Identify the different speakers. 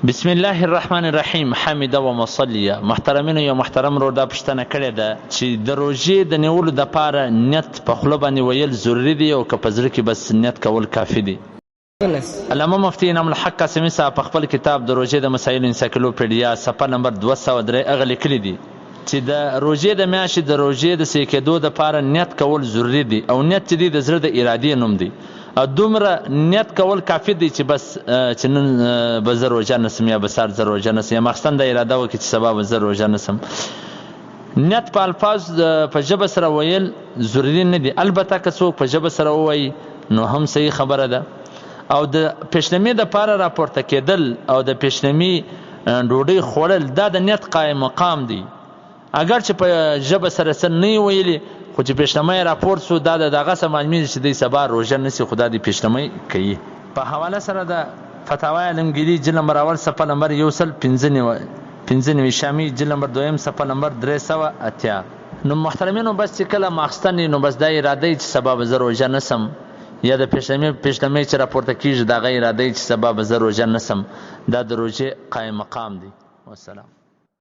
Speaker 1: بسم الله الرحمن الرحیم. حمد و مصلیه. محترمینو یو محترم رو دا پښتنه کړې ده چې د روژې د نیولو د پاره نیت په خوله باندې ویل ضروري دی او که په زړه کې بس نیت کول کافي دی. علامه مفتي انعام الحق قاسمي صاحب په خپل کتاب د روژې د مسایلو انسایکلوپیډیا صفحه نمبر 203 هغه لیکلي دي چې د روژې د میاشتې د روژې د سې کېدو د پاره نیت کول ضروري دی او نیت چې دی د زړه د ارادې نوم دی. دومره نیت کول کافی دی چې بس چې نن به زه روژه نسم یا به سهار زه روژه نسم یا مخصن د اراده وکړي چې سبا به زه روژه نسم. نیت په الفاظ په ژبه سره ویل ضروري نه دی. البته که څوک په ژبه سره ووایي نو هم صحیح خبره ده. او د پیشنمي د پاره راپورته کېدل او د پیشنمي ډوډۍ خوړل دا د نیت قایم مقام دی. اگر چې په ژبه سره څه نه ویلي خو چې پیشنمي راپورت شو دا دغه څه معلومیږي چې دی سبا روژه نسي خو دا د پیشنمي کوي. په حواله سره د فتاوی علمگیری جلد نمبر اول صفحه نمبر 195 شامی جلد نمبر 2 صفحه نمبر 380. نو محترمینو بس چې کله ماخستن نو بس دا اراده چې سبا به زه روژه نسم یا د پیشنمي چې راپورته کیږي دا غیر اراده چې سبا به زه روژه نسم دا د روژې قایم مقام دی. والسلام.